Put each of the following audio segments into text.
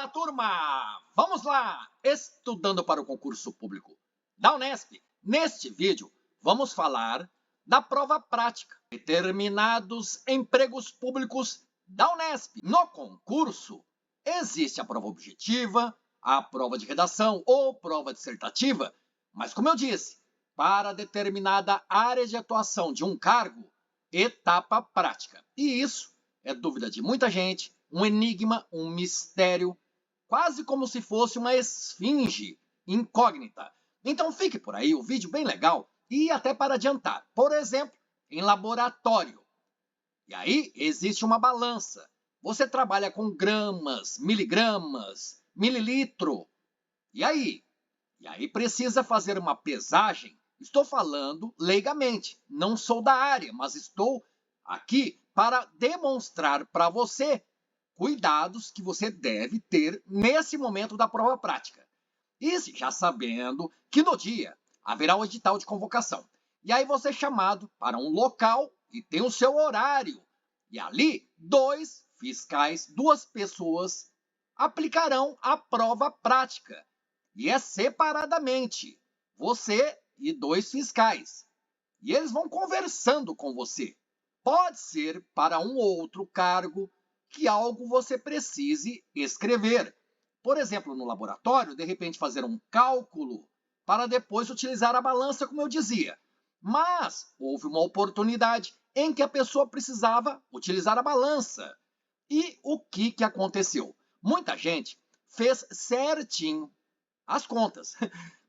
Olá, turma! Vamos lá! Estudando para o concurso público da Unesp. Neste vídeo, vamos falar da prova prática. Determinados empregos públicos da Unesp. No concurso, existe a prova objetiva, a prova de redação ou prova dissertativa, mas como eu disse, para determinada área de atuação de um cargo, etapa prática. E isso é dúvida de muita gente, um enigma, um mistério, quase como se fosse uma esfinge incógnita. Então fique por aí, o vídeo bem legal e até para adiantar. Por exemplo, em laboratório. E aí existe uma balança. Você trabalha com gramas, miligramas, mililitro. E aí? E aí precisa fazer uma pesagem. Estou falando leigamente, não sou da área, mas estou aqui para demonstrar para você cuidados que você deve ter nesse momento da prova prática. E já sabendo que no dia haverá o edital de convocação. E aí você é chamado para um local e tem o seu horário. E ali, dois fiscais, duas pessoas, aplicarão a prova prática. E é separadamente, você e dois fiscais. E eles vão conversando com você. Pode ser para um outro cargo que algo você precise escrever. Por exemplo, no laboratório, de repente fazer um cálculo para depois utilizar a balança, como eu dizia. Mas houve uma oportunidade em que a pessoa precisava utilizar a balança. E o que aconteceu? Muita gente fez certinho as contas,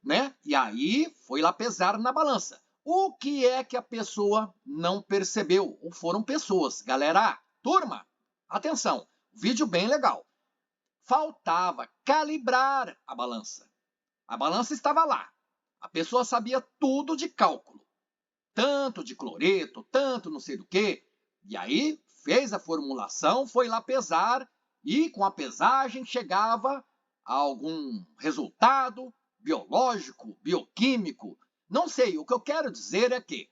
né? E aí foi lá pesar na balança. O que é que a pessoa não percebeu? Ou foram pessoas? Galera, turma, atenção, vídeo bem legal. Faltava calibrar a balança. A balança estava lá. A pessoa sabia tudo de cálculo. Tanto de cloreto, tanto não sei do que. E aí fez a formulação, foi lá pesar e com a pesagem chegava a algum resultado biológico, bioquímico. Não sei, o que eu quero dizer é que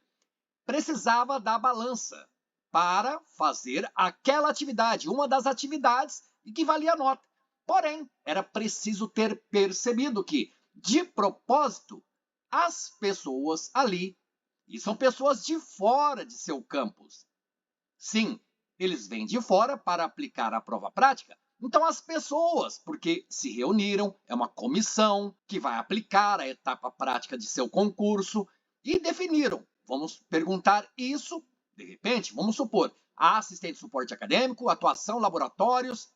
precisava da balança para fazer aquela atividade, uma das atividades e que valia a nota. Porém, era preciso ter percebido que, de propósito, as pessoas ali, e são pessoas de fora de seu campus. Sim, eles vêm de fora para aplicar a prova prática. Então, as pessoas, porque se reuniram, é uma comissão que vai aplicar a etapa prática de seu concurso e definiram. Vamos perguntar isso, de repente, vamos supor, a assistente de suporte acadêmico, atuação, laboratórios.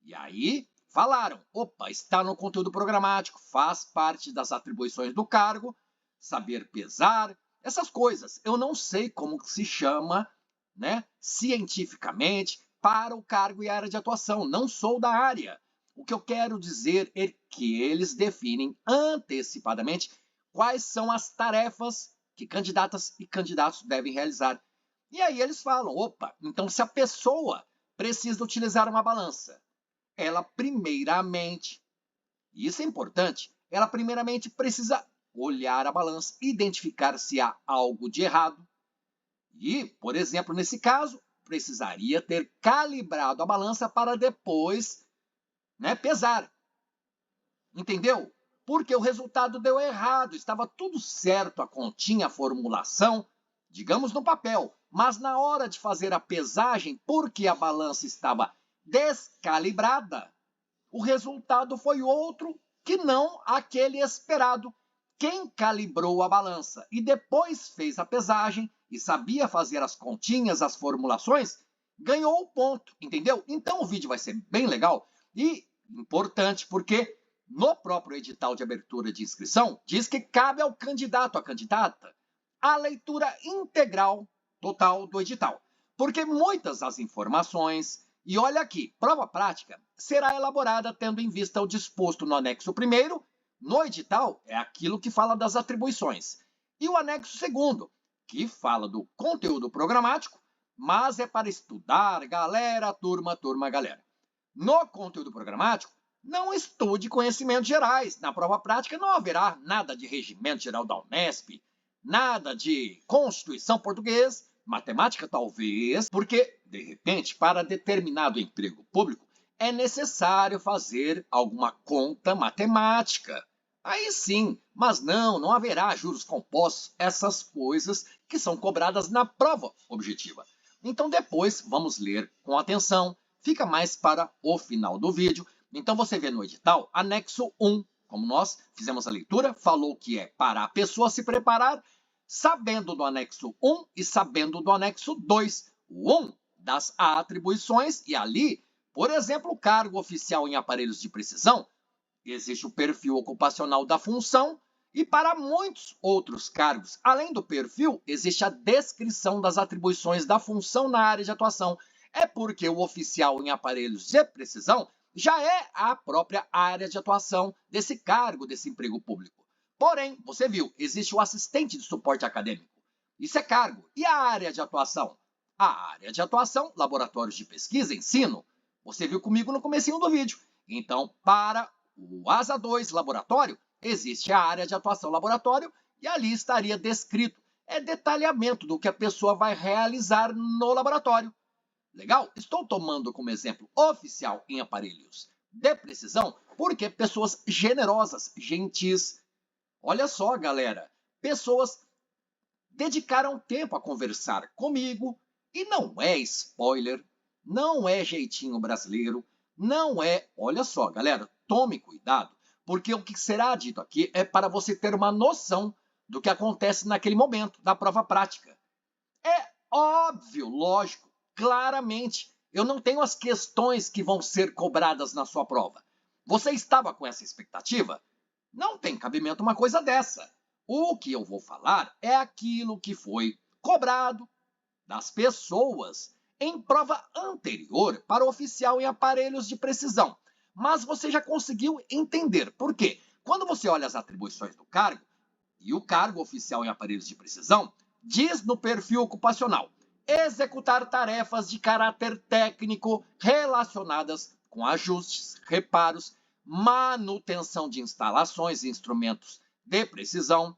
E aí falaram, opa, está no conteúdo programático, faz parte das atribuições do cargo, saber pesar, essas coisas. Eu não sei como se chama, né, cientificamente, para o cargo e área de atuação. Não sou da área. O que eu quero dizer é que eles definem antecipadamente quais são as tarefas que candidatas e candidatos devem realizar. E aí eles falam, opa, então se a pessoa precisa utilizar uma balança, ela primeiramente, isso é importante, ela primeiramente precisa olhar a balança, identificar se há algo de errado. E, por exemplo, nesse caso, precisaria ter calibrado a balança para depois, né, pesar. Entendeu? Porque o resultado deu errado, estava tudo certo, a continha, a formulação, digamos no papel, mas na hora de fazer a pesagem, porque a balança estava descalibrada, o resultado foi outro que não aquele esperado. Quem calibrou a balança e depois fez a pesagem e sabia fazer as continhas, as formulações, ganhou o ponto, entendeu? Então o vídeo vai ser bem legal e importante porque no próprio edital de abertura de inscrição diz que cabe ao candidato, à candidata, a leitura integral, total do edital. Porque muitas das informações, e olha aqui, prova prática será elaborada tendo em vista o disposto no anexo 1º, no edital é aquilo que fala das atribuições. E o anexo 2º, que fala do conteúdo programático, mas é para estudar, galera, turma, galera. No conteúdo programático, não estude conhecimentos gerais. Na prova prática não haverá nada de regimento geral da Unesp, nada de Constituição Portuguesa, matemática talvez, porque, de repente, para determinado emprego público, é necessário fazer alguma conta matemática. Aí sim, mas não haverá juros compostos, essas coisas que são cobradas na prova objetiva. Então depois vamos ler com atenção, fica mais para o final do vídeo. Então você vê no edital, anexo 1, como nós fizemos a leitura, falou que é para a pessoa se preparar, sabendo do anexo 1 e sabendo do anexo 2. O 1 das atribuições e ali, por exemplo, o cargo oficial em aparelhos de precisão, existe o perfil ocupacional da função e para muitos outros cargos, além do perfil, existe a descrição das atribuições da função na área de atuação. É porque o oficial em aparelhos de precisão já é a própria área de atuação desse cargo, desse emprego público. Porém, você viu, existe o assistente de suporte acadêmico. Isso é cargo. E a área de atuação? A área de atuação, laboratórios de pesquisa, ensino. Você viu comigo no comecinho do vídeo. Então, para o ASA 2 laboratório, existe a área de atuação laboratório e ali estaria descrito. É detalhamento do que a pessoa vai realizar no laboratório. Legal? Estou tomando como exemplo oficial em aparelhos de precisão porque pessoas generosas, gentis. Olha só, galera, pessoas dedicaram tempo a conversar comigo e não é spoiler, não é jeitinho brasileiro, não é... Olha só, galera, tome cuidado, porque o que será dito aqui é para você ter uma noção do que acontece naquele momento da prova prática. É óbvio, lógico, claramente, eu não tenho as questões que vão ser cobradas na sua prova. Você estava com essa expectativa? Não tem cabimento uma coisa dessa. O que eu vou falar é aquilo que foi cobrado das pessoas em prova anterior para o oficial em aparelhos de precisão. Mas você já conseguiu entender por quê? Quando você olha as atribuições do cargo, e o cargo oficial em aparelhos de precisão, diz no perfil ocupacional, executar tarefas de caráter técnico relacionadas com ajustes, reparos, manutenção de instalações e instrumentos de precisão,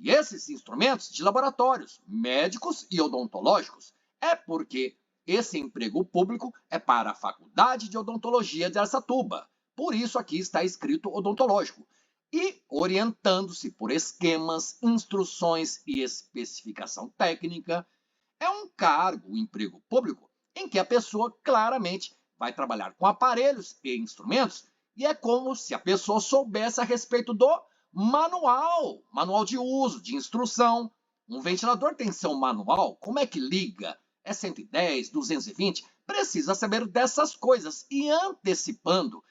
e esses instrumentos de laboratórios, médicos e odontológicos. É porque esse emprego público é para a Faculdade de Odontologia de Araçatuba. Por isso aqui está escrito odontológico. E orientando-se por esquemas, instruções e especificação técnica, é um cargo, um emprego público, em que a pessoa claramente vai trabalhar com aparelhos e instrumentos e é como se a pessoa soubesse a respeito do manual de uso, de instrução. Um ventilador tem seu manual, como é que liga? É 110, 220? Precisa saber dessas coisas e antecipando.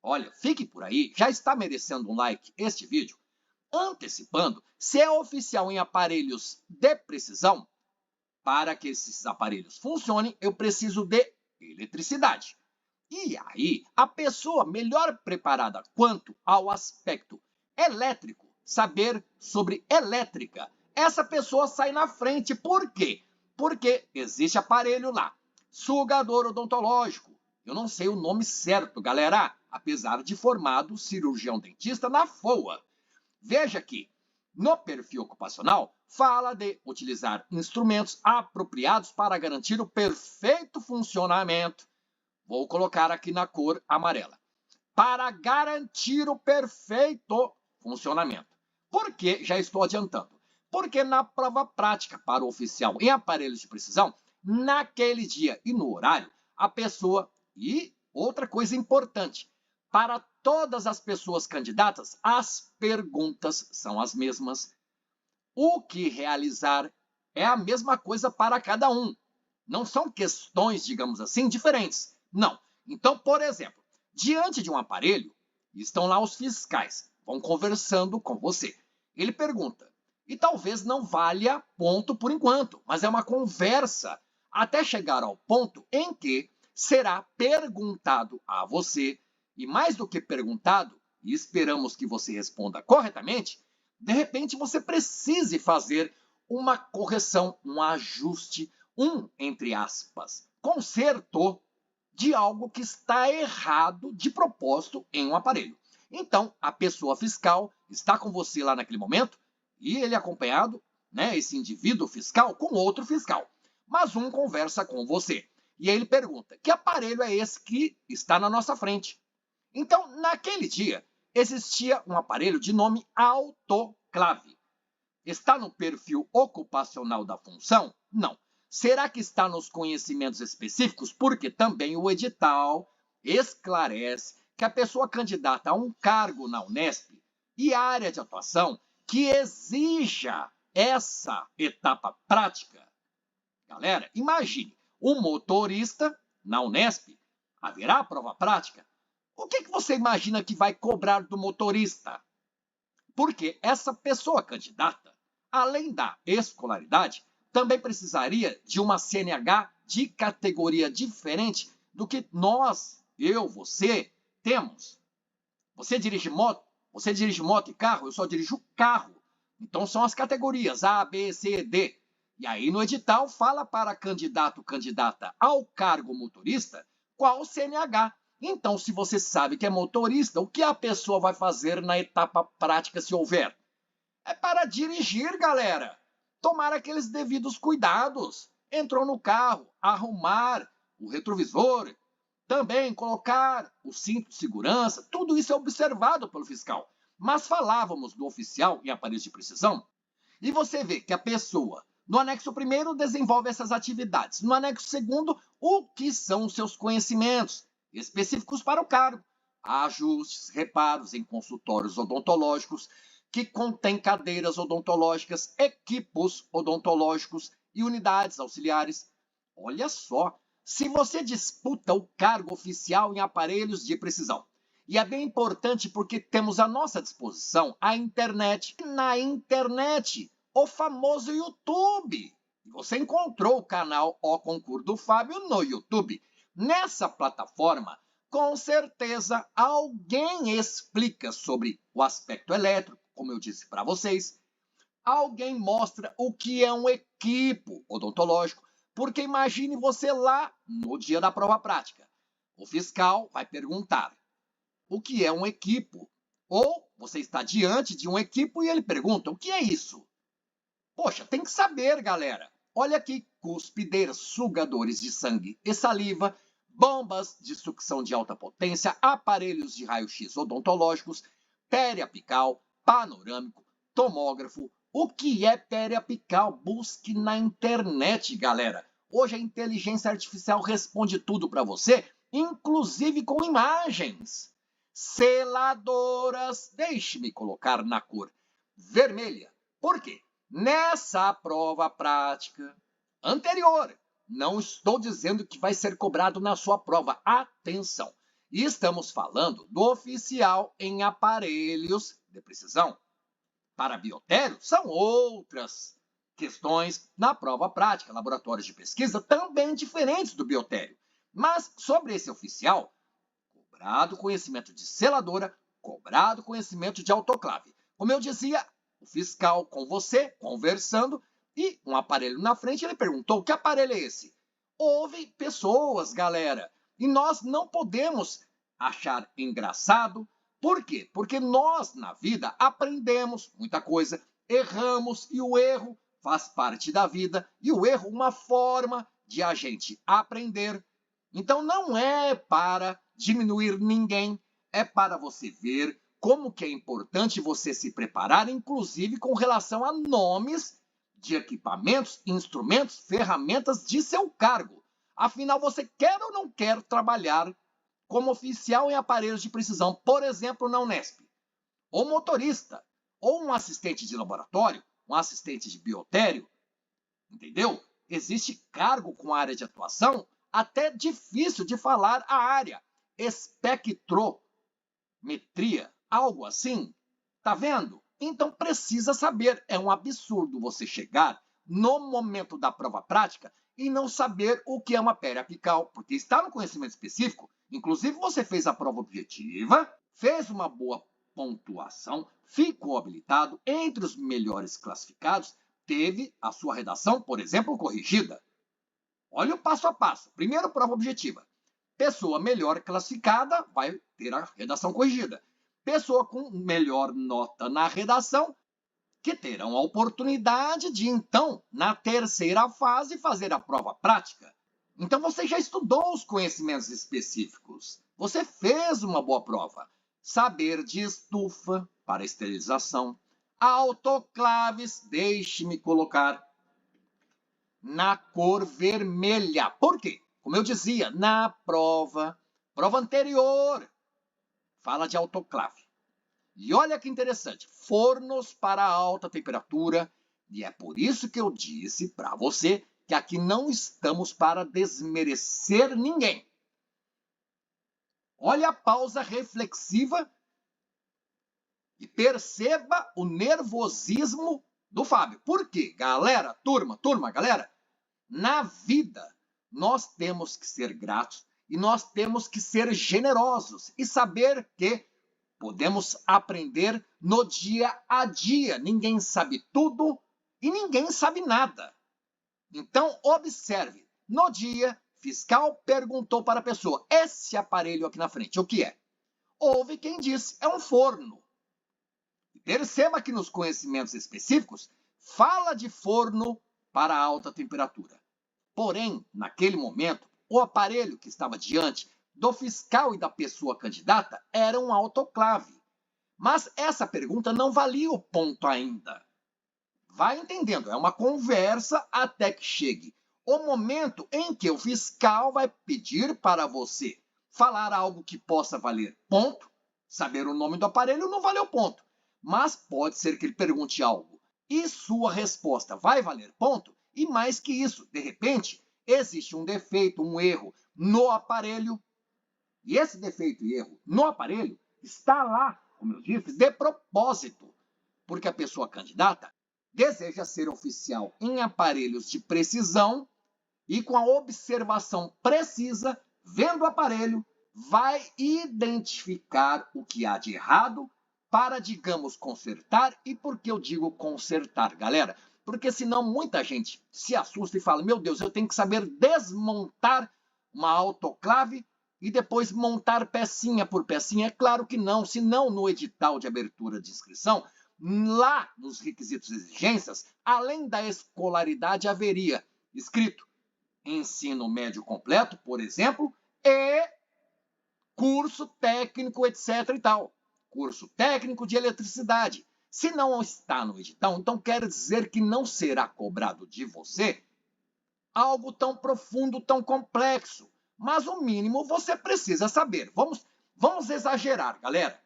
Olha, fique por aí, já está merecendo um like este vídeo. Antecipando, se é oficial em aparelhos de precisão, para que esses aparelhos funcionem, eu preciso de eletricidade. E aí, a pessoa melhor preparada quanto ao aspecto elétrico, saber sobre elétrica, essa pessoa sai na frente. Por quê? Porque existe aparelho lá, sugador odontológico. Eu não sei o nome certo, galera, apesar de formado cirurgião dentista na FOA. Veja aqui, no perfil ocupacional, fala de utilizar instrumentos apropriados para garantir o perfeito funcionamento. Vou colocar aqui na cor amarela. Para garantir o perfeito funcionamento. Por que já estou adiantando? Porque na prova prática para o oficial em aparelhos de precisão, naquele dia e no horário, a pessoa... E outra coisa importante, para todas as pessoas candidatas, as perguntas são as mesmas. O que realizar é a mesma coisa para cada um. Não são questões, digamos assim, diferentes. Não. Então, por exemplo, diante de um aparelho, estão lá os fiscais, vão conversando com você. Ele pergunta, e talvez não valha ponto por enquanto, mas é uma conversa até chegar ao ponto em que será perguntado a você, e mais do que perguntado, e esperamos que você responda corretamente, de repente você precise fazer uma correção, um ajuste, entre aspas, conserto de algo que está errado de propósito em um aparelho. Então, a pessoa fiscal está com você lá naquele momento e ele é acompanhado, esse indivíduo fiscal, com outro fiscal. Mas um conversa com você. E aí ele pergunta: que aparelho é esse que está na nossa frente? Então, naquele dia, existia um aparelho de nome autoclave. Está no perfil ocupacional da função? Não. Será que está nos conhecimentos específicos? Porque também o edital esclarece que a pessoa candidata a um cargo na Unesp e área de atuação que exija essa etapa prática. Galera, imagine, o motorista na Unesp, haverá a prova prática? O que você imagina que vai cobrar do motorista? Porque essa pessoa candidata, além da escolaridade, também precisaria de uma CNH de categoria diferente do que nós, eu, você, temos. Você dirige moto e carro, eu só dirijo carro. Então são as categorias A, B, C, D. E aí no edital fala para candidato ou candidata ao cargo motorista qual o CNH. Então, se você sabe que é motorista, o que a pessoa vai fazer na etapa prática se houver? É para dirigir, galera. Tomar aqueles devidos cuidados. Entrou no carro, arrumar o retrovisor, também colocar o cinto de segurança, tudo isso é observado pelo fiscal. Mas falávamos do oficial em aparelhos de precisão, e você vê que a pessoa, no anexo 1º, desenvolve essas atividades. No anexo 2º, o que são os seus conhecimentos específicos para o cargo. Ajustes, reparos em consultórios odontológicos, que contém cadeiras odontológicas, equipos odontológicos e unidades auxiliares. Olha só, se você disputa o cargo oficial em aparelhos de precisão. E é bem importante porque temos à nossa disposição a internet. Na internet, o famoso YouTube. Você encontrou o canal O Concurso do Fábio no YouTube. Nessa plataforma, com certeza, alguém explica sobre o aspecto elétrico, como eu disse para vocês. Alguém mostra o que é um equipo odontológico, porque imagine você lá no dia da prova prática. O fiscal vai perguntar o que é um equipo. Ou você está diante de um equipo e ele pergunta, o que é isso? Poxa, tem que saber, galera. Olha aqui, cuspideiras, sugadores de sangue e saliva, bombas de sucção de alta potência, aparelhos de raio-x odontológicos, periapical, panorâmico, tomógrafo. O que é periapical? Busque na internet, galera. Hoje a inteligência artificial responde tudo para você, inclusive com imagens. Seladoras, deixe-me colocar na cor vermelha. Por quê? Nessa prova prática anterior, não estou dizendo que vai ser cobrado na sua prova. Atenção! Estamos falando do oficial em aparelhos de precisão. Para biotério, são outras questões na prova prática, laboratórios de pesquisa também diferentes do biotério. Mas sobre esse oficial, cobrado conhecimento de seladora, cobrado conhecimento de autoclave. Como eu dizia, o fiscal com você, conversando, e um aparelho na frente, ele perguntou, que aparelho é esse? Houve pessoas, galera, e nós não podemos achar engraçado. Por quê? Porque nós, na vida, aprendemos muita coisa, erramos, e o erro faz parte da vida, e o erro uma forma de a gente aprender. Então, não é para diminuir ninguém, é para você ver como que é importante você se preparar, inclusive com relação a nomes de equipamentos, instrumentos, ferramentas de seu cargo. Afinal, você quer ou não quer trabalhar como oficial em aparelhos de precisão, por exemplo, na Unesp? Ou motorista, ou um assistente de laboratório, um assistente de biotério, entendeu? Existe cargo com área de atuação, até difícil de falar a área. Espectrometria, algo assim. Tá vendo? Então precisa saber. É um absurdo você chegar no momento da prova prática e não saber o que é uma periapical, porque está no conhecimento específico. Inclusive, você fez a prova objetiva, fez uma boa pontuação, ficou habilitado entre os melhores classificados, teve a sua redação, por exemplo, corrigida. Olha o passo a passo. Primeiro, prova objetiva. Pessoa melhor classificada vai ter a redação corrigida. Pessoa com melhor nota na redação, que terão a oportunidade de, então, na terceira fase, fazer a prova prática. Então você já estudou os conhecimentos específicos. Você fez uma boa prova. Saber de estufa para esterilização. Autoclaves, deixe-me colocar na cor vermelha. Por quê? Como eu dizia, na prova anterior, fala de autoclave. E olha que interessante, fornos para alta temperatura. E é por isso que eu disse para você que aqui não estamos para desmerecer ninguém. Olha a pausa reflexiva e perceba o nervosismo do Fábio. Por quê? Galera, galera, na vida nós temos que ser gratos e nós temos que ser generosos e saber que podemos aprender no dia a dia. Ninguém sabe tudo e ninguém sabe nada. Então, observe. No dia, fiscal perguntou para a pessoa, esse aparelho aqui na frente, o que é? Houve quem disse, é um forno. Perceba que nos conhecimentos específicos, fala de forno para alta temperatura. Porém, naquele momento, o aparelho que estava diante do fiscal e da pessoa candidata era um autoclave. Mas essa pergunta não valia o ponto ainda. Vai entendendo, é uma conversa até que chegue o momento em que o fiscal vai pedir para você falar algo que possa valer ponto. Saber o nome do aparelho não valeu ponto, mas pode ser que ele pergunte algo e sua resposta vai valer ponto. E mais que isso, de repente, existe um defeito, um erro no aparelho. E esse defeito e erro no aparelho está lá, como eu disse, de propósito, porque a pessoa candidata deseja ser oficial em aparelhos de precisão e com a observação precisa, vendo o aparelho, vai identificar o que há de errado para, digamos, consertar. E por que eu digo consertar, galera? Porque senão muita gente se assusta e fala, meu Deus, eu tenho que saber desmontar uma autoclave e depois montar pecinha por pecinha. É claro que não, senão no edital de abertura de inscrição, lá nos requisitos e exigências, além da escolaridade, haveria escrito ensino médio completo, por exemplo, e curso técnico, etc. e tal. Curso técnico de eletricidade. Se não está no edital, então quer dizer que não será cobrado de você algo tão profundo, tão complexo. Mas o mínimo você precisa saber. Vamos exagerar, galera.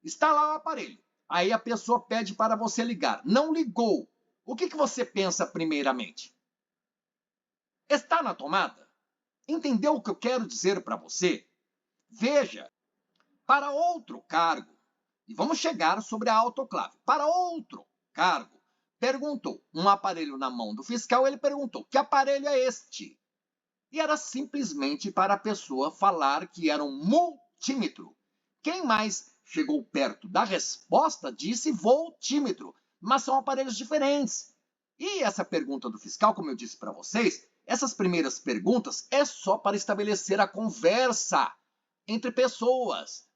Está lá o aparelho. Aí a pessoa pede para você ligar. Não ligou. O que você pensa primeiramente? Está na tomada? Entendeu o que eu quero dizer para você? Veja, para outro cargo, e vamos chegar sobre a autoclave. Para outro cargo, perguntou um aparelho na mão do fiscal, ele perguntou, que aparelho é este? E era simplesmente para a pessoa falar que era um multímetro. Quem mais chegou perto da resposta disse voltímetro, mas são aparelhos diferentes. E essa pergunta do fiscal, como eu disse para vocês, essas primeiras perguntas é só para estabelecer a conversa entre pessoas.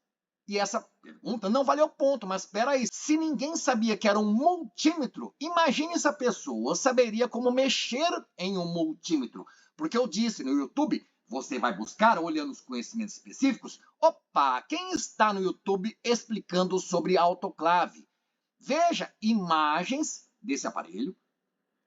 E essa pergunta não valeu ponto, mas espera aí, se ninguém sabia que era um multímetro, imagine se a pessoa saberia como mexer em um multímetro. Porque eu disse no YouTube, você vai buscar olhando os conhecimentos específicos. Opa, quem está no YouTube explicando sobre autoclave? Veja imagens desse aparelho,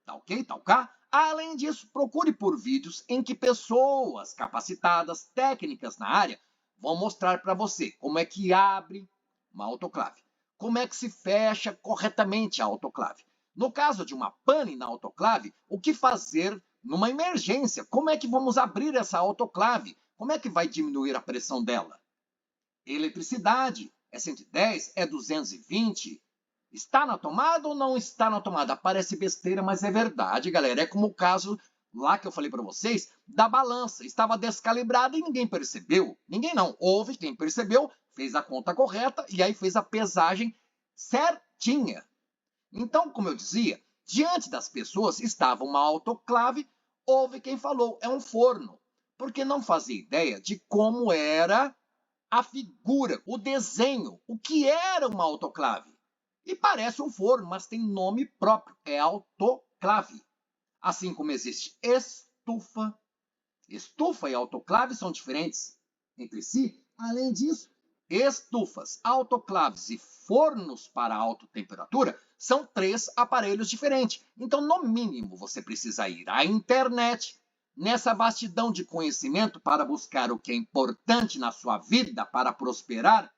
tá ok, tá ok? Além disso, procure por vídeos em que pessoas capacitadas, técnicas na área, vão mostrar para você como é que abre uma autoclave, como é que se fecha corretamente a autoclave. No caso de uma pane na autoclave, o que fazer numa emergência? Como é que vamos abrir essa autoclave? Como é que vai diminuir a pressão dela? Eletricidade, é 110, é 220? Está na tomada ou não está na tomada? Parece besteira, mas é verdade, galera. É como o caso lá que eu falei para vocês da balança. Estava descalibrada e ninguém percebeu. Ninguém não. Houve quem percebeu, fez a conta correta e aí fez a pesagem certinha. Então, como eu dizia, diante das pessoas estava uma autoclave, houve quem falou, é um forno. Porque não fazia ideia de como era a figura, o desenho, o que era uma autoclave. E parece um forno, mas tem nome próprio, é autoclave. Assim como existe estufa, Estufa e autoclave são diferentes entre si. Além disso, estufas, autoclaves e fornos para alta temperatura são 3 aparelhos diferentes. Então, no mínimo, você precisa ir à internet, nessa vastidão de conhecimento para buscar o que é importante na sua vida para prosperar.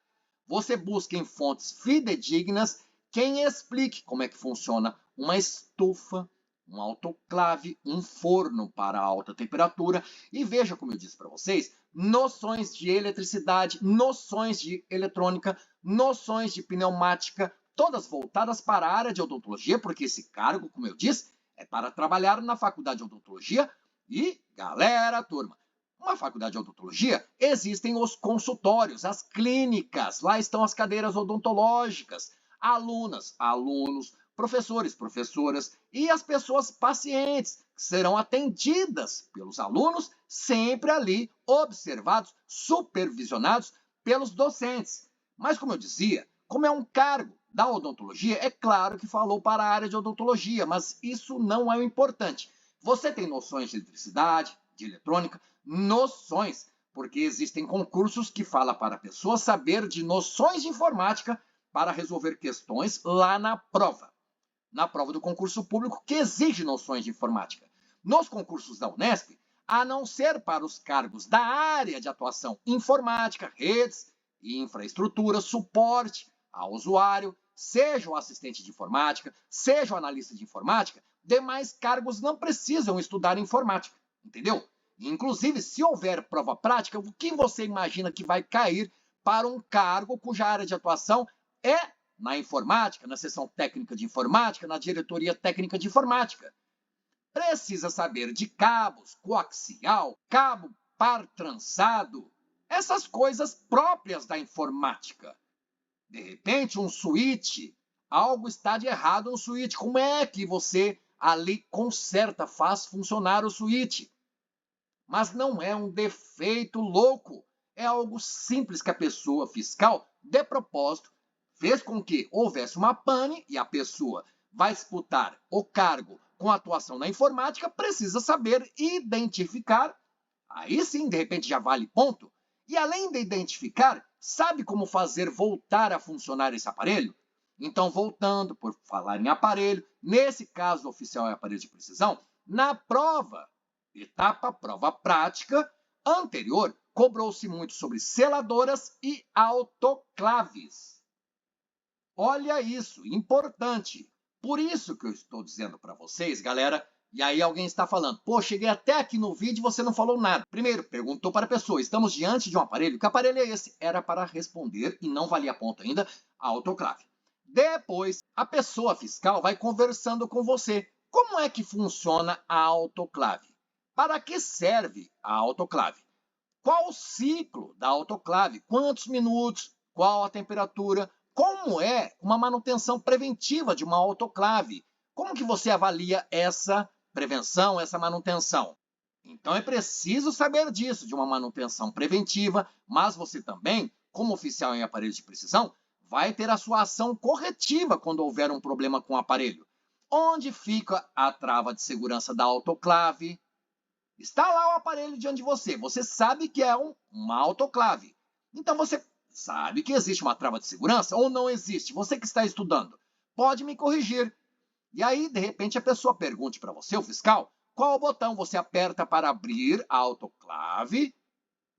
Você busca em fontes fidedignas quem explique como é que funciona uma estufa, um autoclave, um forno para alta temperatura. E veja como eu disse para vocês, noções de eletricidade, noções de eletrônica, noções de pneumática, todas voltadas para a área de odontologia, porque esse cargo, como eu disse, é para trabalhar na faculdade de odontologia. E, galera, turma, uma faculdade de odontologia, existem os consultórios, as clínicas, lá estão as cadeiras odontológicas, alunas, alunos, professores, professoras e as pessoas pacientes, que serão atendidas pelos alunos, sempre ali observados, supervisionados pelos docentes. Mas, como eu dizia, como é um cargo da odontologia, é claro que falou para a área de odontologia, mas isso não é o importante. Você tem noções de eletricidade, de eletrônica, noções, porque existem concursos que falam para a pessoa saber de noções de informática para resolver questões lá na prova do concurso público, que exige noções de informática. Nos concursos da Unesp, a não ser para os cargos da área de atuação informática, redes, infraestrutura, suporte ao usuário, seja o assistente de informática, seja o analista de informática, demais cargos não precisam estudar informática, entendeu? Inclusive, se houver prova prática, o que você imagina que vai cair para um cargo cuja área de atuação é na informática, na seção técnica de informática, na diretoria técnica de informática? Precisa saber de cabos, coaxial, cabo par trançado, essas coisas próprias da informática. De repente, um switch, algo está de errado no switch. Como é que você ali conserta, faz funcionar o switch? Mas não é um defeito louco, é algo simples que a pessoa fiscal, de propósito, fez com que houvesse uma pane e a pessoa vai disputar o cargo com atuação na informática, precisa saber identificar. Aí sim, de repente, já vale ponto. E além de identificar, sabe como fazer voltar a funcionar esse aparelho? Então, voltando, por falar em aparelho, nesse caso o oficial é aparelho de precisão, na prova prática anterior, cobrou-se muito sobre seladoras e autoclaves. Olha isso, importante. Por isso que eu estou dizendo para vocês, galera, e aí alguém está falando, pô, cheguei até aqui no vídeo e você não falou nada. Primeiro, perguntou para a pessoa, estamos diante de um aparelho? Que aparelho é esse? Era para responder, e não valia ponto ainda, a autoclave. Depois, a pessoa fiscal vai conversando com você. Como é que funciona a autoclave? Para que serve a autoclave? Qual o ciclo da autoclave? Quantos minutos? Qual a temperatura? Como é uma manutenção preventiva de uma autoclave? Como que você avalia essa prevenção, essa manutenção? Então é preciso saber disso, de uma manutenção preventiva, mas você também, como oficial em aparelho de precisão, vai ter a sua ação corretiva quando houver um problema com o aparelho. Onde fica a trava de segurança da autoclave? Está lá o aparelho diante de você. Você sabe que é uma autoclave. Então você sabe que existe uma trava de segurança ou não existe? Você que está estudando, pode me corrigir. E aí, de repente, a pessoa pergunte para você, o fiscal, qual botão você aperta para abrir a autoclave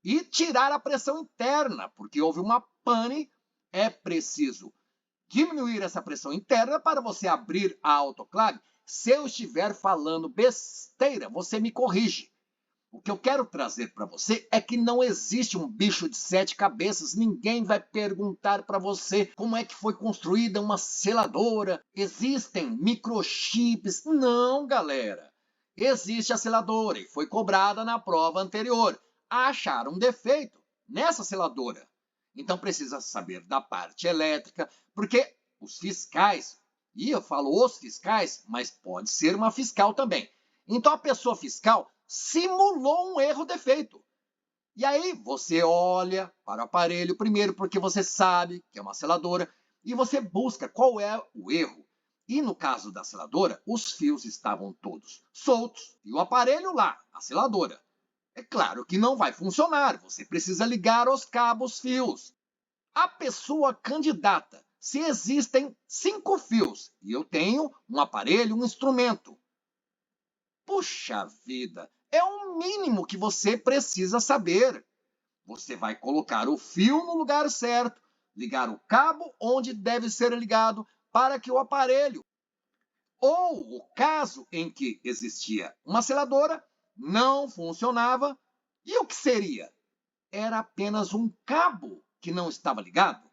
e tirar a pressão interna, porque houve uma pane, é preciso diminuir essa pressão interna para você abrir a autoclave. Se eu estiver falando besteira, você me corrige. O que eu quero trazer para você é que não existe um bicho de 7 cabeças. Ninguém vai perguntar para você como é que foi construída uma seladora. Existem microchips. Não, galera. Existe a seladora e foi cobrada na prova anterior. Acharam um defeito nessa seladora. Então precisa saber da parte elétrica, porque os fiscais, e eu falo os fiscais, mas pode ser uma fiscal também. Então a pessoa fiscal simulou um erro defeito. E aí você olha para o aparelho primeiro, porque você sabe que é uma seladora, e você busca qual é o erro. E no caso da seladora, os fios estavam todos soltos, e o aparelho lá, a seladora, É claro que não vai funcionar, você precisa ligar os cabos fios. A pessoa candidata, se existem 5 fios e eu tenho um aparelho, um instrumento. Puxa vida, é o mínimo que você precisa saber. Você vai colocar o fio no lugar certo, ligar o cabo onde deve ser ligado para que o aparelho, ou o caso em que existia uma seladora, não funcionava, e o que seria? Era apenas um cabo que não estava ligado?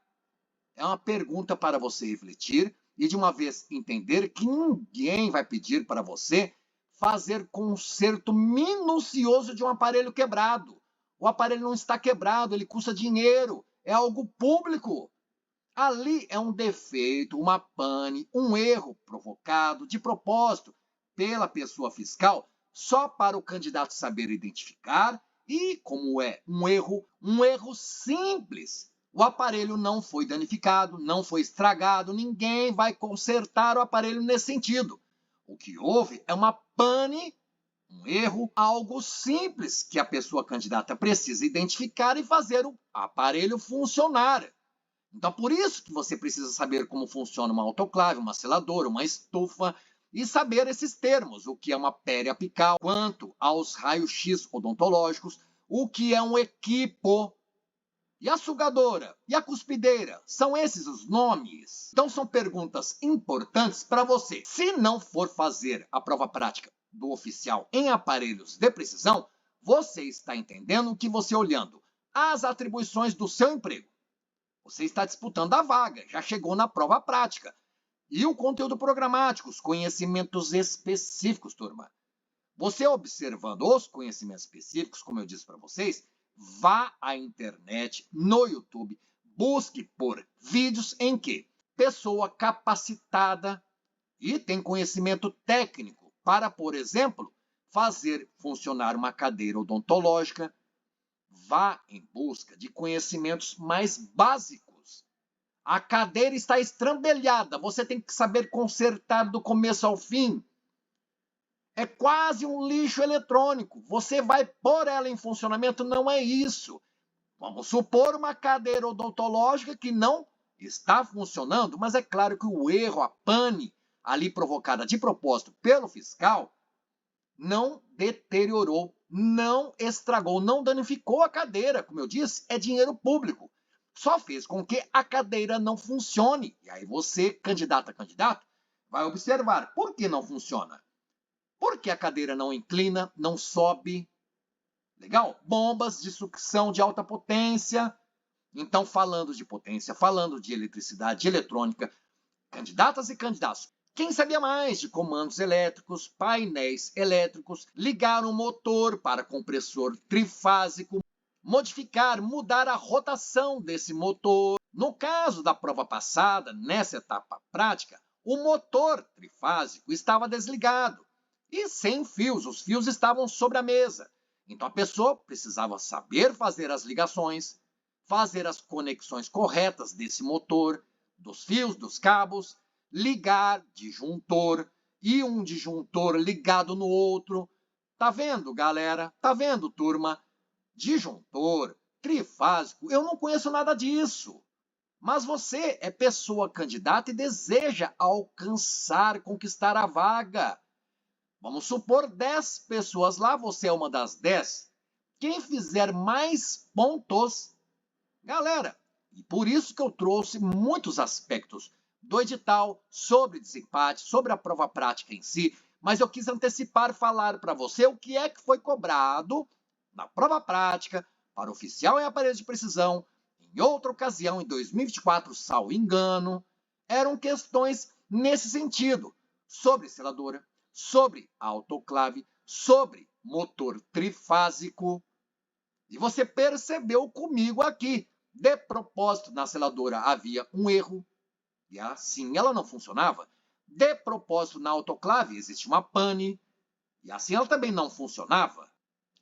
É uma pergunta para você refletir e de uma vez entender que ninguém vai pedir para você fazer conserto minucioso de um aparelho quebrado. O aparelho não está quebrado, ele custa dinheiro, é algo público. Ali é um defeito, uma pane, um erro provocado de propósito pela pessoa fiscal, só para o candidato saber identificar e, como é um erro simples. O aparelho não foi danificado, não foi estragado, ninguém vai consertar o aparelho nesse sentido. O que houve é uma pane, um erro, algo simples que a pessoa candidata precisa identificar e fazer o aparelho funcionar. Então, por isso que você precisa saber como funciona uma autoclave, uma seladora, uma estufa e saber esses termos, o que é uma periapical, quanto aos raios-x odontológicos, o que é um equipo. E a sugadora? E a cuspideira? São esses os nomes? Então são perguntas importantes para você. Se não for fazer a prova prática do oficial em aparelhos de precisão, você está entendendo que você olhando as atribuições do seu emprego, você está disputando a vaga, já chegou na prova prática. E o conteúdo programático, os conhecimentos específicos, turma. Você observando os conhecimentos específicos, como eu disse para vocês, vá à internet, no YouTube, busque por vídeos em que pessoa capacitada e tem conhecimento técnico para, por exemplo, fazer funcionar uma cadeira odontológica. Vá em busca de conhecimentos mais básicos. A cadeira está estrambelhada, você tem que saber consertar do começo ao fim. É quase um lixo eletrônico. Você vai pôr ela em funcionamento? Não é isso. Vamos supor uma cadeira odontológica que não está funcionando, mas é claro que o erro, a pane ali provocada de propósito pelo fiscal, não deteriorou, não estragou, não danificou a cadeira. Como eu disse, é dinheiro público. Só fez com que a cadeira não funcione. E aí você, candidato a candidato, vai observar por que não funciona. Por que a cadeira não inclina, não sobe? Legal? Bombas de sucção de alta potência. Então, falando de potência, falando de eletricidade, de eletrônica, candidatas e candidatos, quem sabia mais de comandos elétricos, painéis elétricos, ligar um motor para compressor trifásico, modificar, mudar a rotação desse motor. No caso da prova passada, nessa etapa prática, o motor trifásico estava desligado e sem fios, os fios estavam sobre a mesa. Então a pessoa precisava saber fazer as ligações, fazer as conexões corretas desse motor, dos fios, dos cabos, ligar disjuntor e um disjuntor ligado no outro. Tá vendo, galera? Tá vendo, turma? Disjuntor, trifásico, eu não conheço nada disso. Mas você é pessoa candidata e deseja alcançar, conquistar a vaga. Vamos supor 10 pessoas lá, você é uma das 10. Quem fizer mais pontos, galera, e por isso que eu trouxe muitos aspectos do edital sobre desempate, sobre a prova prática em si, mas eu quis antecipar, falar para você o que é que foi cobrado na prova prática para oficial em aparelho de precisão, em outra ocasião, em 2024, salvo engano, eram questões nesse sentido, sobre seladora, sobre autoclave, sobre motor trifásico. E você percebeu comigo aqui, de propósito, na seladora havia um erro, e assim ela não funcionava. De propósito, na autoclave existe uma pane, e assim ela também não funcionava.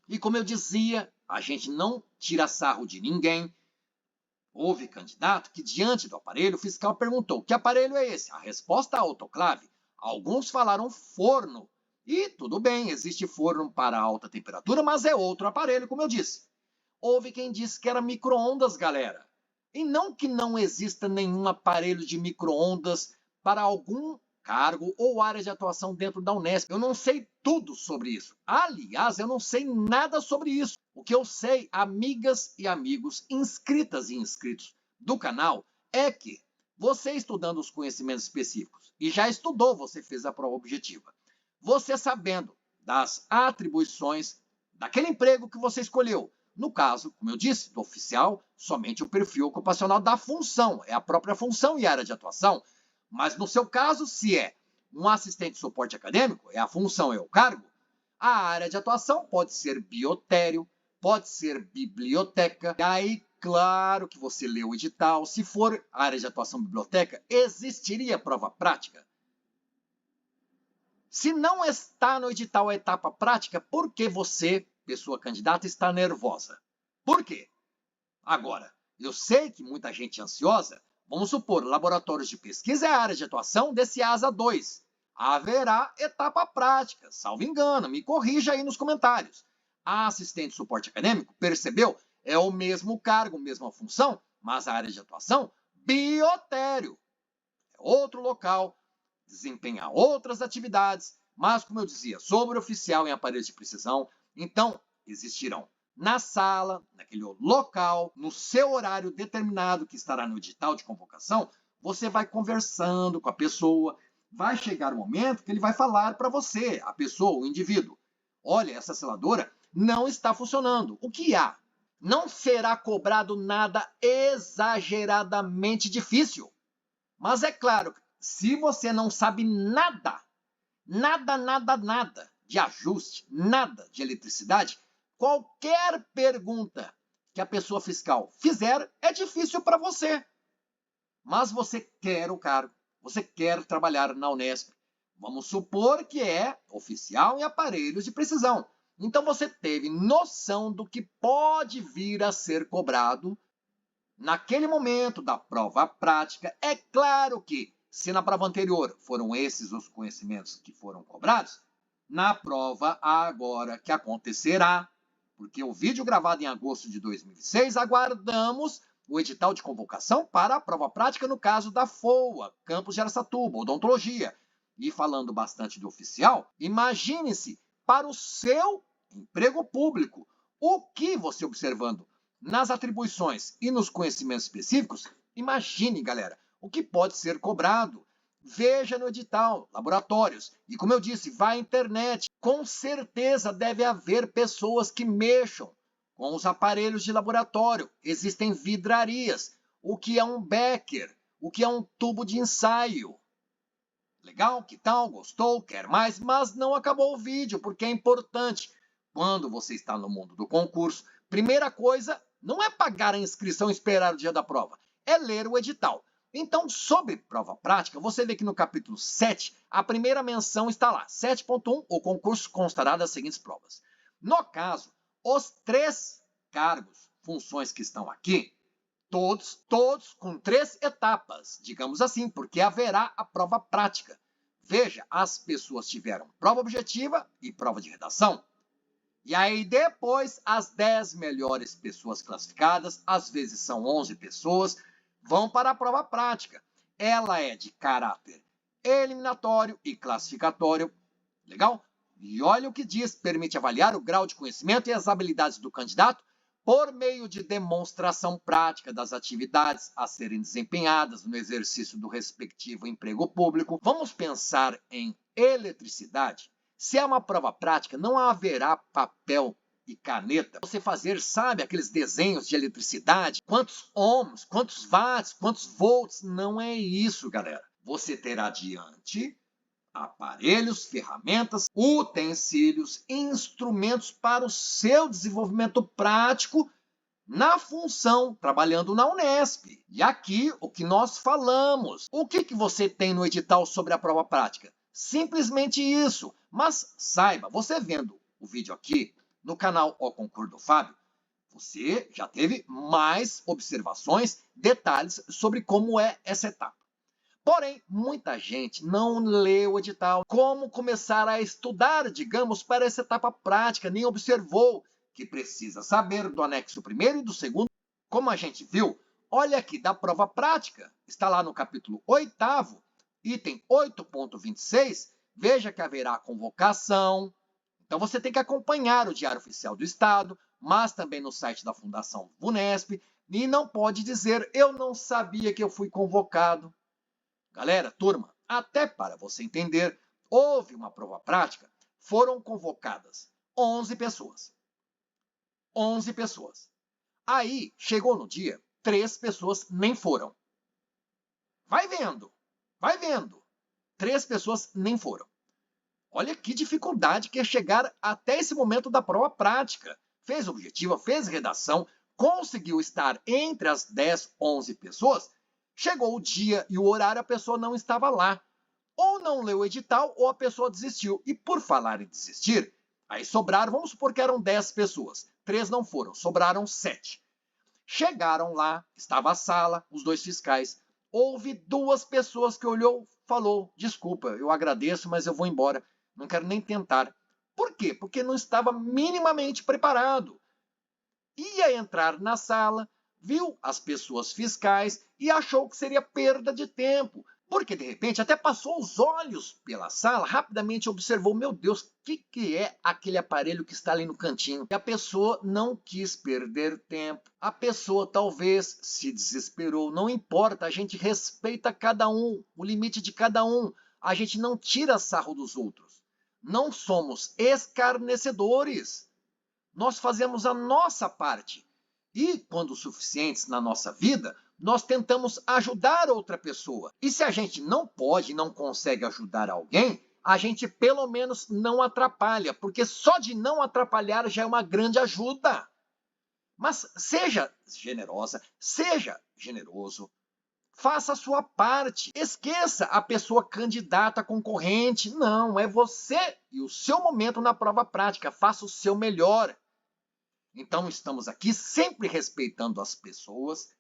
E como eu dizia, a gente não tira sarro de ninguém. Houve candidato que, diante do aparelho, o fiscal perguntou: que aparelho é esse? A resposta é autoclave. Alguns falaram forno. E tudo bem, existe forno para alta temperatura, mas é outro aparelho, como eu disse. Houve quem disse que era micro-ondas, galera. E não que não exista nenhum aparelho de micro-ondas para algum cargo ou área de atuação dentro da Unesp. Eu não sei tudo sobre isso. Aliás, eu não sei nada sobre isso. O que eu sei, amigas e amigos, inscritas e inscritos do canal, é que você estudando os conhecimentos específicos, e já estudou, você fez a prova objetiva, você sabendo das atribuições daquele emprego que você escolheu, no caso, como eu disse, do oficial, somente o perfil ocupacional da função, é a própria função e área de atuação. Mas no seu caso, se é um assistente de suporte acadêmico, é a função, é o cargo, a área de atuação pode ser biotério, pode ser biblioteca. E aí, claro que você leu o edital, se for área de atuação biblioteca, existiria prova prática. Se não está no edital a etapa prática, por que você, pessoa candidata, está nervosa? Por quê? Agora, eu sei que muita gente é ansiosa. Vamos supor, laboratórios de pesquisa é a área de atuação desse ASA 2. Haverá etapa prática, salvo engano, me corrija aí nos comentários. A assistente de suporte acadêmico, percebeu? É o mesmo cargo, mesma função, mas a área de atuação, biotério. É outro local, desempenhar outras atividades, mas, como eu dizia, sobre oficial em aparelhos de precisão, então existirão na sala, naquele local, no seu horário determinado que estará no edital de convocação, você vai conversando com a pessoa, vai chegar o momento que ele vai falar para você, a pessoa, o indivíduo, olha, essa seladora não está funcionando. O que há? Não será cobrado nada exageradamente difícil. Mas é claro, se você não sabe nada de ajuste, nada de eletricidade, qualquer pergunta que a pessoa fiscal fizer é difícil para você. Mas você quer o cargo, você quer trabalhar na Unesp. Vamos supor que é oficial em aparelhos de precisão. Então você teve noção do que pode vir a ser cobrado naquele momento da prova prática. É claro que, se na prova anterior foram esses os conhecimentos que foram cobrados, na prova agora que acontecerá, porque o vídeo gravado em agosto de 2006, aguardamos o edital de convocação para a prova prática no caso da FOA, Campus de Araçatuba, odontologia. E falando bastante do oficial, imagine-se para o seu emprego público, o que você observando nas atribuições e nos conhecimentos específicos, imagine, galera, o que pode ser cobrado. Veja no edital, laboratórios. E como eu disse, vá à internet. Com certeza deve haver pessoas que mexam com os aparelhos de laboratório. Existem vidrarias. O que é um becker? O que é um tubo de ensaio? Legal? Que tal? Gostou? Quer mais? Mas não acabou o vídeo, porque é importante. Quando você está no mundo do concurso, primeira coisa, não é pagar a inscrição e esperar o dia da prova, é ler o edital. Então, sobre prova prática, você vê que no capítulo 7, a primeira menção está lá. 7.1, o concurso constará das seguintes provas. No caso, os 3 cargos, funções que estão aqui, todos com 3 etapas, digamos assim, porque haverá a prova prática. Veja, as pessoas tiveram prova objetiva e prova de redação. E aí depois, as 10 melhores pessoas classificadas, às vezes são 11 pessoas, vão para a prova prática. Ela é de caráter eliminatório e classificatório. Legal? E olha o que diz, permite avaliar o grau de conhecimento e as habilidades do candidato por meio de demonstração prática das atividades a serem desempenhadas no exercício do respectivo emprego público. Vamos pensar em eletricidade? Se é uma prova prática, não haverá papel e caneta. Você fazer, sabe, aqueles desenhos de eletricidade, quantos ohms, quantos watts, quantos volts, não é isso, galera. Você terá diante aparelhos, ferramentas, utensílios, instrumentos para o seu desenvolvimento prático na função, trabalhando na Unesp. E aqui, o que nós falamos. O que você tem no edital sobre a prova prática? Simplesmente isso. Mas saiba, você vendo o vídeo aqui no canal O Concurso do Fábio, você já teve mais observações, detalhes sobre como é essa etapa. Porém, muita gente não leu o edital, como começar a estudar, digamos, para essa etapa prática, nem observou que precisa saber do anexo 1º e do 2º. Como a gente viu, olha aqui, da prova prática, está lá no capítulo 8º, item 8.26, veja que haverá convocação. Então você tem que acompanhar o Diário Oficial do Estado, mas também no site da Fundação VUNESP, e não pode dizer, eu não sabia que eu fui convocado. Galera, turma, até para você entender, houve uma prova prática, foram convocadas 11 pessoas. 11 pessoas. Aí, chegou no dia, 3 pessoas nem foram. Vai vendo, vai vendo. 3 pessoas nem foram. Olha que dificuldade que é chegar até esse momento da prova prática. Fez objetiva, fez redação, conseguiu estar entre as 10, 11 pessoas. Chegou o dia e o horário, a pessoa não estava lá. Ou não leu o edital, ou a pessoa desistiu. E por falar em desistir, aí sobraram, vamos supor que eram 10 pessoas. 3 não foram, sobraram 7. Chegaram lá, estava a sala, os 2 fiscais. Houve 2 pessoas que olhou, falou, desculpa, eu agradeço, mas eu vou embora. Não quero nem tentar. Por quê? Porque não estava minimamente preparado. Ia entrar na sala, viu as pessoas fiscais e achou que seria perda de tempo. Porque, de repente, até passou os olhos pela sala, rapidamente observou, meu Deus, o que é aquele aparelho que está ali no cantinho? E a pessoa não quis perder tempo. A pessoa talvez se desesperou. Não importa, a gente respeita cada um, o limite de cada um. A gente não tira sarro dos outros. Não somos escarnecedores. Nós fazemos a nossa parte. E, quando suficientes na nossa vida, nós tentamos ajudar outra pessoa. E se a gente não pode, não consegue ajudar alguém, a gente pelo menos não atrapalha, porque só de não atrapalhar já é uma grande ajuda. Mas seja generosa, seja generoso, faça a sua parte. Esqueça a pessoa candidata, concorrente. Não, é você e o seu momento na prova prática. Faça o seu melhor. Então, estamos aqui sempre respeitando as pessoas,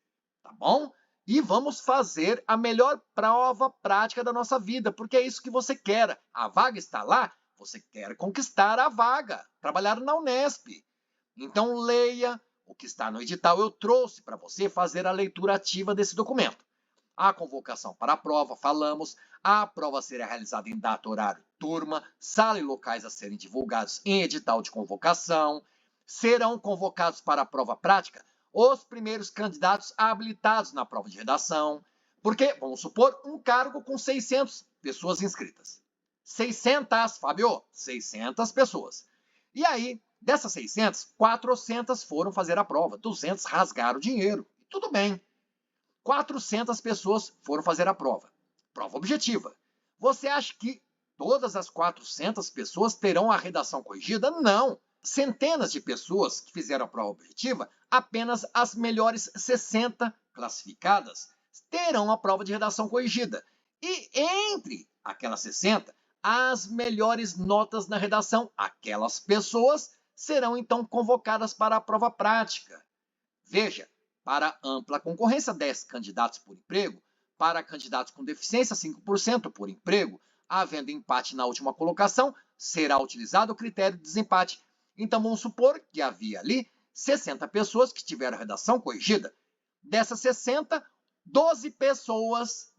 tá bom? E vamos fazer a melhor prova prática da nossa vida, porque é isso que você quer. A vaga está lá, você quer conquistar a vaga, trabalhar na Unesp. Então, leia o que está no edital. Eu trouxe para você fazer a leitura ativa desse documento. A convocação para a prova, falamos. A prova será realizada em data, horário, turma, sala e locais a serem divulgados em edital de convocação. Serão convocados para a prova prática os primeiros candidatos habilitados na prova de redação. Porque, vamos supor, um cargo com 600 pessoas inscritas. 600, Fábio, 600 pessoas. E aí, dessas 600, 400 foram fazer a prova, 200 rasgaram o dinheiro. Tudo bem. 400 pessoas foram fazer a prova. Prova objetiva. Você acha que todas as 400 pessoas terão a redação corrigida? Não. Centenas de pessoas que fizeram a prova objetiva, apenas as melhores 60 classificadas terão a prova de redação corrigida. E entre aquelas 60, as melhores notas na redação, aquelas pessoas serão então convocadas para a prova prática. Veja, para ampla concorrência, 10 candidatos por emprego, para candidatos com deficiência, 5% por emprego, havendo empate na última colocação, será utilizado o critério de desempate. Então, vamos supor que havia ali 60 pessoas que tiveram a redação corrigida. Dessas 60, 12 pessoas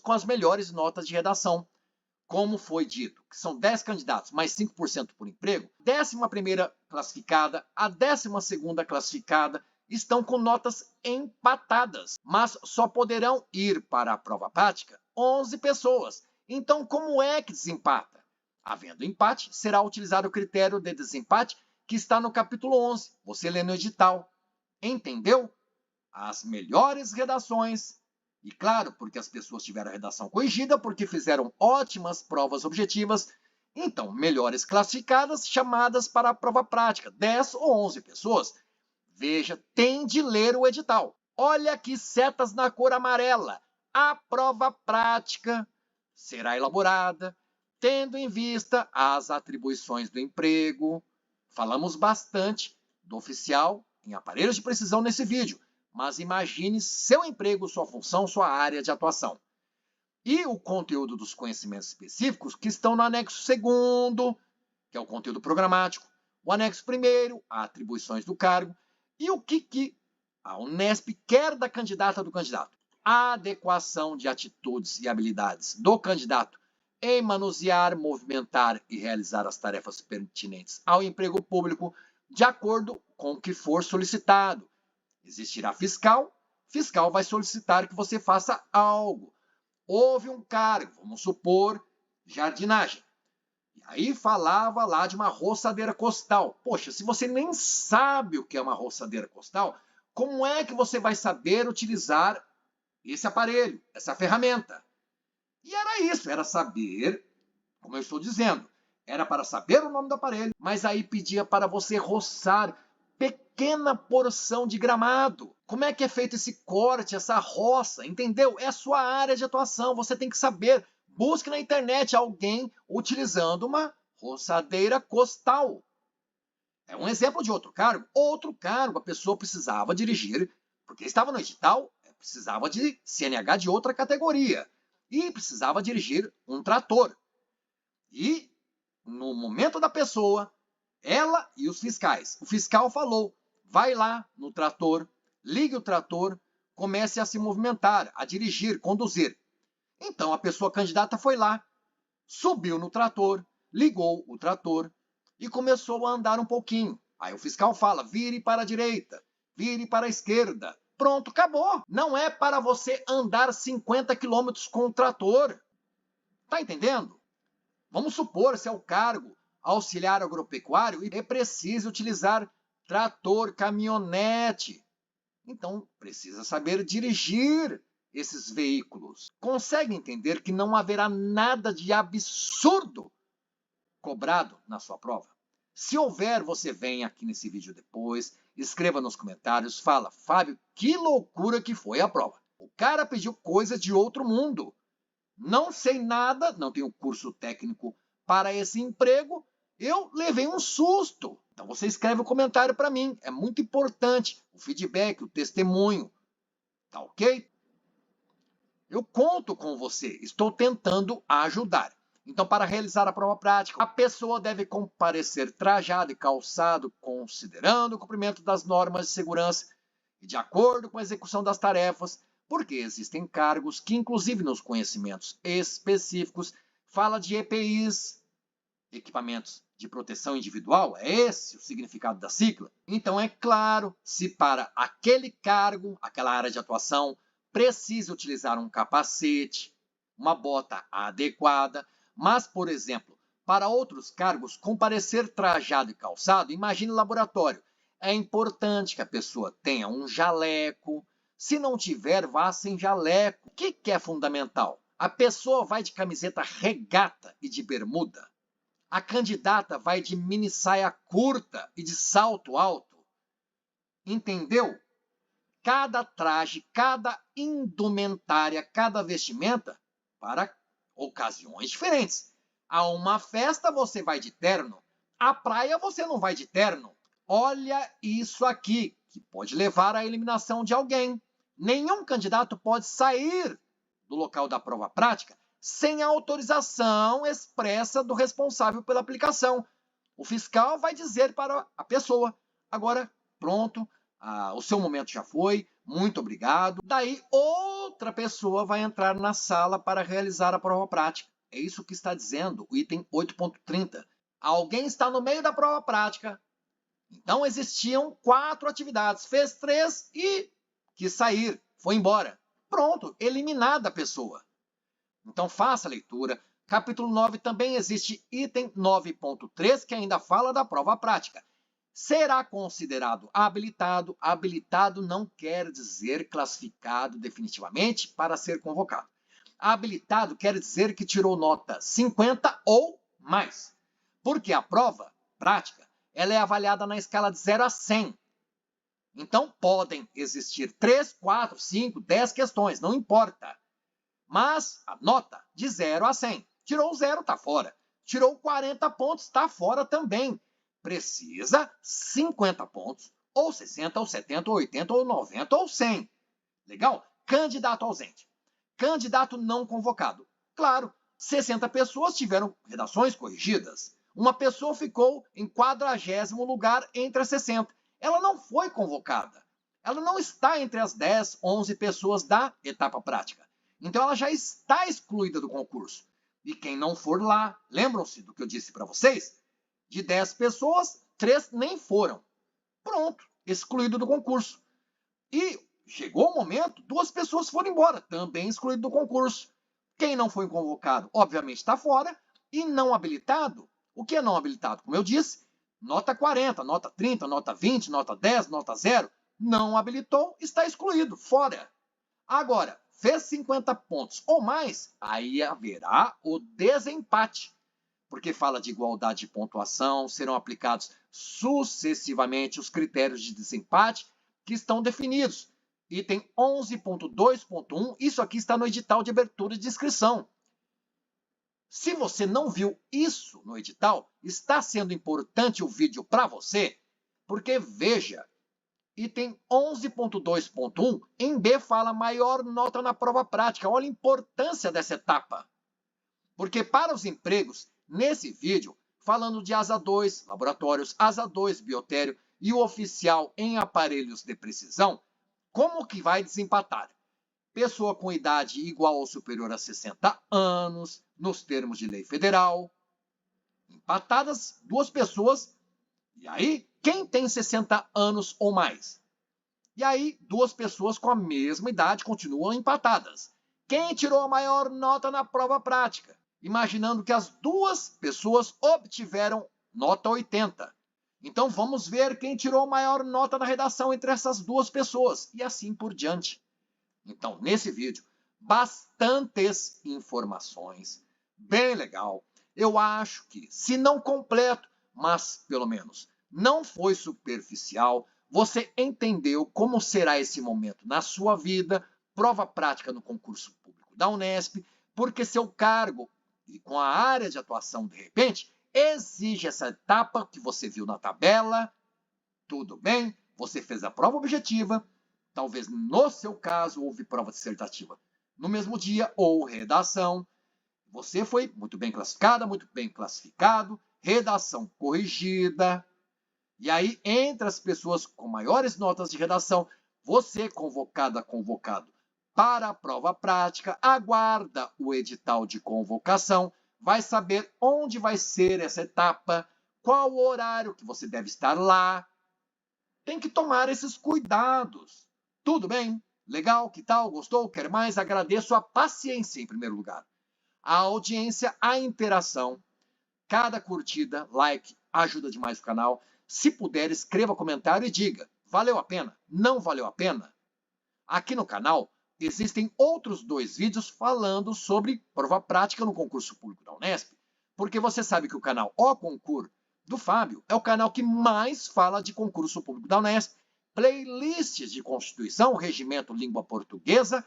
com as melhores notas de redação. Como foi dito, que são 10 candidatos, mais 5% por emprego, 11ª classificada, a 12ª classificada estão com notas empatadas, mas só poderão ir para a prova prática 11 pessoas. Então, como é que desempata? Havendo empate, será utilizado o critério de desempate que está no capítulo 11. Você lê no edital. Entendeu? As melhores redações. E claro, porque as pessoas tiveram a redação corrigida, porque fizeram ótimas provas objetivas. Então, melhores classificadas, chamadas para a prova prática. 10 ou 11 pessoas. Veja, tem de ler o edital. Olha aqui, setas na cor amarela. A prova prática será elaborada tendo em vista as atribuições do emprego. Falamos bastante do oficial em aparelhos de precisão nesse vídeo. mas imagine seu emprego, sua função, sua área de atuação. E o conteúdo dos conhecimentos específicos que estão no anexo 2º, que é o conteúdo programático, o anexo 1º, atribuições do cargo, e o que a Unesp quer da candidata do candidato. A adequação de atitudes e habilidades do candidato em manusear, movimentar e realizar as tarefas pertinentes ao emprego público de acordo com o que for solicitado. Existirá fiscal, fiscal vai solicitar que você faça algo. Houve um cargo, vamos supor, jardinagem. E aí falava lá de uma roçadeira costal. Poxa, se você nem sabe o que é uma roçadeira costal, como é que você vai saber utilizar esse aparelho, essa ferramenta? E era isso, era saber, como eu estou dizendo, era para saber o nome do aparelho, mas aí pedia para você roçar pequena porção de gramado. Como é que é feito esse corte, essa roça, entendeu? É a sua área de atuação, você tem que saber. Busque na internet alguém utilizando uma roçadeira costal. É um exemplo de outro cargo. Outro cargo, a pessoa precisava dirigir, porque estava no edital, precisava de CNH de outra categoria. E precisava dirigir um trator. E, no momento da pessoa, ela e os fiscais. O fiscal falou, vai lá no trator, ligue o trator, comece a se movimentar, a dirigir, conduzir. Então, a pessoa candidata foi lá, subiu no trator, ligou o trator e começou a andar um pouquinho. Aí o fiscal fala, vire para a direita, vire para a esquerda. Pronto, acabou. Não é para você andar 50 km com o trator. Tá entendendo? Vamos supor se é o cargo auxiliar agropecuário e é preciso utilizar trator, caminhonete. Então, precisa saber dirigir esses veículos. Consegue entender que não haverá nada de absurdo cobrado na sua prova? Se houver, você vem aqui nesse vídeo depois, escreva nos comentários, fala, Fábio, que loucura que foi a prova. O cara pediu coisas de outro mundo. Não sei nada, não tenho curso técnico para esse emprego, eu levei um susto. Então você escreve o comentário para mim, é muito importante o feedback, o testemunho, tá ok? Eu conto com você, estou tentando ajudar. Então, para realizar a prova prática, a pessoa deve comparecer trajado e calçado, considerando o cumprimento das normas de segurança e de acordo com a execução das tarefas, porque existem cargos que, inclusive nos conhecimentos específicos, fala de EPIs, equipamentos de proteção individual, é esse o significado da sigla. Então, é claro, se para aquele cargo, aquela área de atuação, precisa utilizar um capacete, uma bota adequada, mas, por exemplo, para outros cargos, comparecer trajado e calçado, imagine laboratório. É importante que a pessoa tenha um jaleco. Se não tiver, vá sem jaleco. O que é fundamental? A pessoa vai de camiseta regata e de bermuda. A candidata vai de mini saia curta e de salto alto. Entendeu? Cada traje, cada indumentária, cada vestimenta para ocasiões diferentes. A uma festa você vai de terno, à praia você não vai de terno. Olha isso aqui, que pode levar à eliminação de alguém. Nenhum candidato pode sair do local da prova prática sem a autorização expressa do responsável pela aplicação. O fiscal vai dizer para a pessoa, agora, pronto, o seu momento já foi, muito obrigado. Daí, outra pessoa vai entrar na sala para realizar a prova prática. É isso que está dizendo o item 8.30. Alguém está no meio da prova prática. Então, existiam 4 atividades. Fez 3 e quis sair, foi embora. Pronto, eliminada a pessoa. Então, faça a leitura. Capítulo 9 também existe item 9.3, que ainda fala da prova prática. Será considerado habilitado. Habilitado não quer dizer classificado definitivamente para ser convocado. Habilitado quer dizer que tirou nota 50 ou mais. Porque a prova prática ela é avaliada na escala de 0 a 100. Então, podem existir 3, 4, 5, 10 questões, não importa. Mas a nota de 0 a 100. Tirou 0, está fora. Tirou 40 pontos, está fora também. Precisa 50 pontos Ou 60, ou 70, ou 80, ou 90, ou 100. Legal? Candidato ausente. Candidato não convocado. Claro, 60 pessoas tiveram redações corrigidas. Uma pessoa ficou em 40º lugar entre as 60. Ela não foi convocada. Ela não está entre as 10, 11 pessoas da etapa prática. Então ela já está excluída do concurso. E quem não for lá, lembram-se do que eu disse para vocês? De 10 pessoas, 3 nem foram. Pronto, excluído do concurso. E chegou o momento, 2 pessoas foram embora, também excluído do concurso. Quem não foi convocado, obviamente, está fora. E não habilitado, o que é não habilitado? Como eu disse, nota 40, nota 30, nota 20, nota 10, nota 0, não habilitou, está excluído, fora. Agora, fez 50 pontos ou mais, aí haverá o desempate, porque fala de igualdade de pontuação, serão aplicados sucessivamente os critérios de desempate que estão definidos. Item 11.2.1, isso aqui está no edital de abertura de inscrição. Se você não viu isso no edital, está sendo importante o vídeo para você, porque veja, item 11.2.1, em B fala maior nota na prova prática. Olha a importância dessa etapa. Porque para os empregos, nesse vídeo, falando de ASA 2, laboratórios, ASA 2, biotério e o oficial em aparelhos de precisão, como que vai desempatar? Pessoa com idade igual ou superior a 60 anos, nos termos de lei federal. Empatadas 2 pessoas. E aí, quem tem 60 anos ou mais? E aí, 2 pessoas com a mesma idade continuam empatadas. Quem tirou a maior nota na prova prática? Imaginando que as 2 pessoas obtiveram nota 80. Então, vamos ver quem tirou a maior nota na redação entre essas 2 pessoas. E assim por diante. Então, nesse vídeo, bastantes informações. Bem legal. Eu acho que, se não completo, mas pelo menos não foi superficial, você entendeu como será esse momento na sua vida, prova prática no concurso público da Unesp, porque seu cargo e com a área de atuação, de repente, exige essa etapa que você viu na tabela. Tudo bem, você fez a prova objetiva, talvez no seu caso houve prova dissertativa no mesmo dia ou redação. Você foi muito bem classificada, muito bem classificado, redação corrigida. E aí, entre as pessoas com maiores notas de redação, você convocado para a prova prática, aguarda o edital de convocação, vai saber onde vai ser essa etapa, qual o horário que você deve estar lá. Tem que tomar esses cuidados. Tudo bem? Legal? Que tal? Gostou? Quer mais? Agradeço a paciência em primeiro lugar. A audiência, a interação. Cada curtida, like, ajuda demais o canal. Se puder, escreva comentário e diga, valeu a pena? Não valeu a pena? Aqui no canal existem outros 2 vídeos falando sobre prova prática no concurso público da Unesp, porque você sabe que o canal O Concur do Fábio é o canal que mais fala de concurso público da Unesp, playlists de Constituição, Regimento, Língua Portuguesa,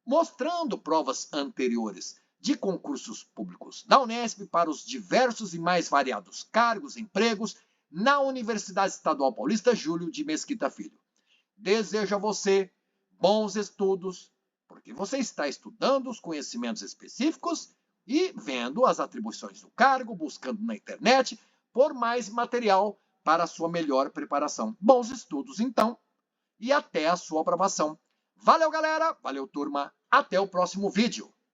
mostrando provas anteriores de concursos públicos da Unesp para os diversos e mais variados cargos e empregos na Universidade Estadual Paulista Júlio de Mesquita Filho. Desejo a você bons estudos, porque você está estudando os conhecimentos específicos e vendo as atribuições do cargo, buscando na internet por mais material para a sua melhor preparação. Bons estudos, então, e até a sua aprovação. Valeu, galera! Valeu, turma! Até o próximo vídeo!